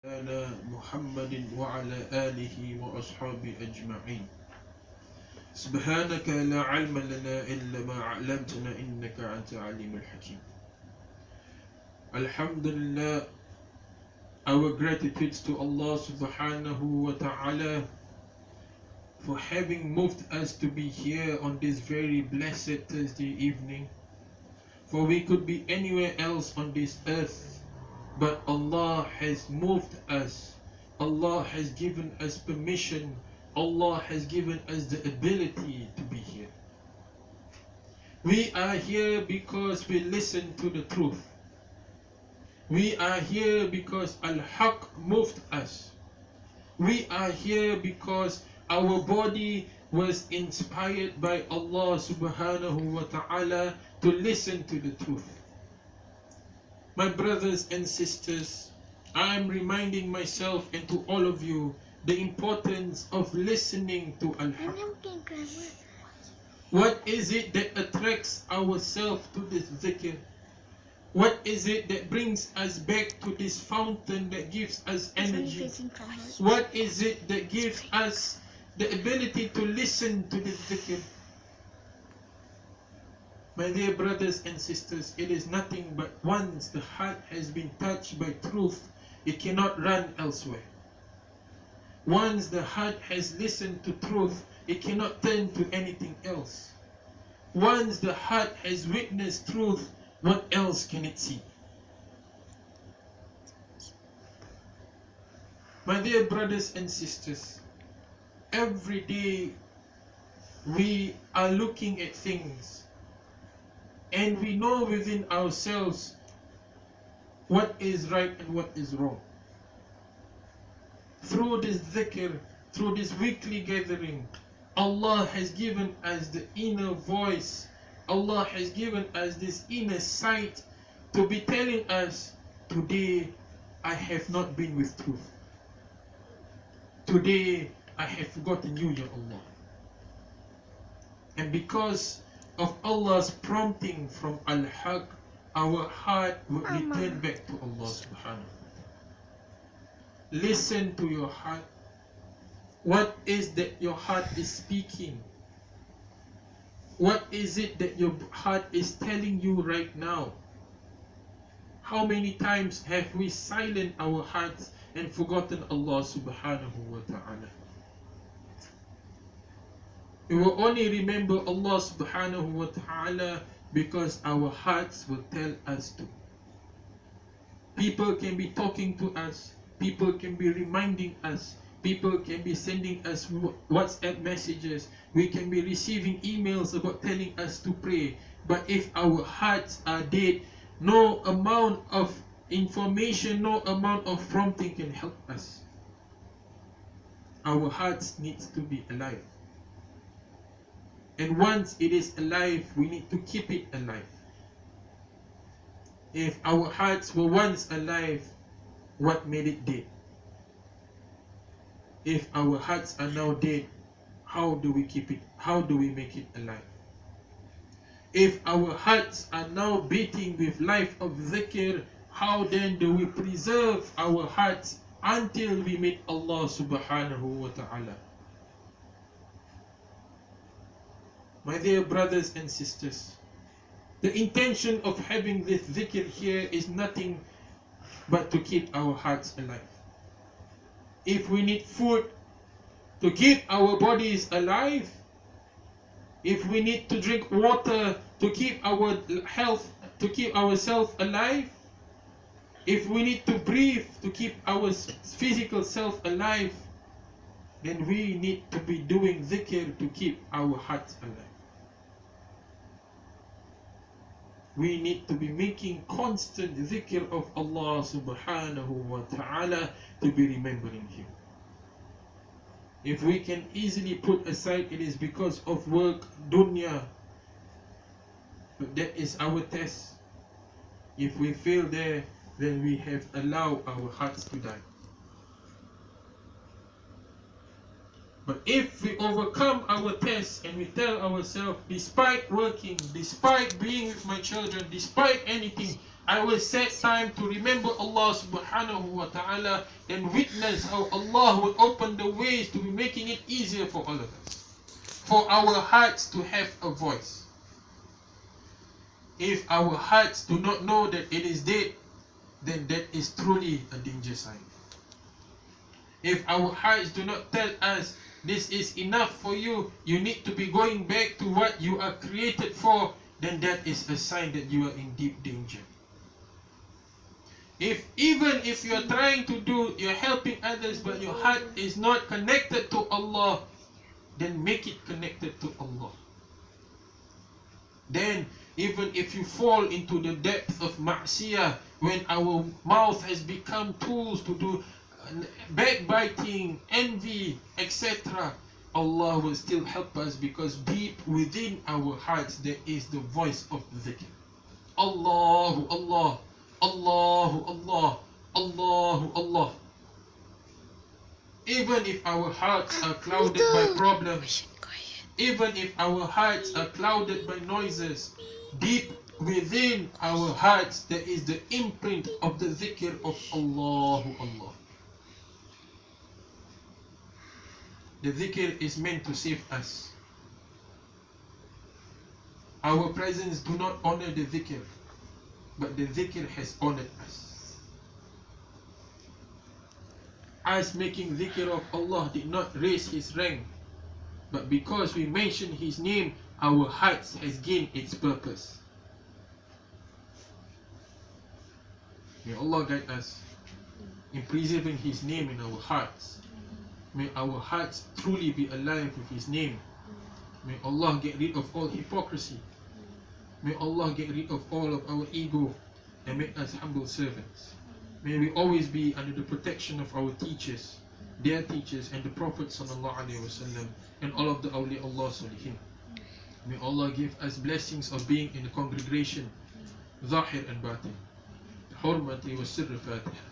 على محمد وعلى آله وأصحابه أجمعين. سبحانك لا علم لنا إلا ما علمتنا إنك أنت عليم الحكيم. Alhamdulillah, our gratitude to Allah subhanahu wa ta'ala for having moved us to be here on this very blessed Thursday evening. For we could be anywhere else on this earth, but Allah has moved us. Allah has given us permission. Allah has given us the ability to be here. We are here because we listen to the truth. We are here because Al-Haq moved us. We are here because our body was inspired by Allah subhanahu wa ta'ala to listen to the truth. My brothers and sisters, I am reminding myself and to all of you the importance of listening to Al-Haq. What is it that attracts ourselves to this zikr? What is it that brings us back to this fountain that gives us energy? What is it that gives us the ability to listen to this zikr? My dear brothers and sisters, it is nothing but once the heart has been touched by truth, it cannot run elsewhere. Once the heart has listened to truth, it cannot turn to anything else. Once the heart has witnessed truth, what else can it see? My dear brothers and sisters, every day we are looking at things and we know within ourselves what is right and what is wrong. Through this dhikr, through this weekly gathering, Allah has given us the inner voice. Allah has given us this inner sight to be telling us, today I have not been with truth. Today I have forgotten you, Ya Allah. And because of Allah's prompting from Al-Haq, our heart will return back to Allah subhanahu wa ta'ala. Listen to your heart. What is that your heart is speaking? What is it that your heart is telling you right now? How many times have we silenced our hearts and forgotten Allah subhanahu wa ta'ala? We will only remember Allah subhanahu wa ta'ala because our hearts will tell us to. People can be talking to us. People can be reminding us. People can be sending us WhatsApp messages. We can be receiving emails about telling us to pray. But if our hearts are dead, no amount of information, no amount of prompting can help us. Our hearts need to be alive. And once it is alive, we need to keep it alive. If our hearts were once alive, what made it dead? If our hearts are now dead, how do we keep it? How do we make it alive? If our hearts are now beating with life of zikr, how then do we preserve our hearts until we meet Allah subhanahu wa ta'ala? My dear brothers and sisters, the intention of having this zikr here is nothing but to keep our hearts alive. If we need food to keep our bodies alive, if we need to drink water to keep our health, to keep ourselves alive, if we need to breathe to keep our physical self alive, then we need to be doing dhikr to keep our hearts alive. We need to be making constant dhikr of Allah subhanahu wa ta'ala to be remembering Him. If we can easily put aside, it is because of work, dunya. But that is our test. If we fail there, then we have allowed our hearts to die. But if we overcome our tests and we tell ourselves, despite working, despite being with my children, despite anything, I will set time to remember Allah subhanahu wa ta'ala and witness how Allah will open the ways to be making it easier for all of us. For our hearts to have a voice. If our hearts do not know that it is dead, then that is truly a danger sign. If our hearts do not tell us, this is enough for you, you need to be going back to what you are created for, then that is a sign that you are in deep danger. Even if you are trying to do, you're helping others, but your heart is not connected to Allah, then make it connected to Allah. Then, even if you fall into the depth of ma'siyah, when our mouth has become tools to do backbiting, envy, etc., Allah will still help us, because deep within our hearts there is the voice of dhikr. Allahu Allah, Allahu Allah, Allahu Allah. Even if our hearts are clouded by problems, even if our hearts are clouded by noises, deep within our hearts there is the imprint of the dhikr of Allahu Allah. The dhikr is meant to save us. Our presence do not honor the dhikr, but the dhikr has honored us. Us making dhikr of Allah did not raise His rank, but because we mention His name, our hearts has gained its purpose. May Allah guide us in preserving His name in our hearts. May our hearts truly be alive with His name. May Allah get rid of all hypocrisy. May Allah get rid of all of our ego and make us humble servants. May we always be under the protection of our teachers, their teachers, and the Prophet ﷺ, and all of the awliya Allah salihin. May Allah give us blessings of being in the congregation, zahir and batin. Hurmati wa sirr Fatiha.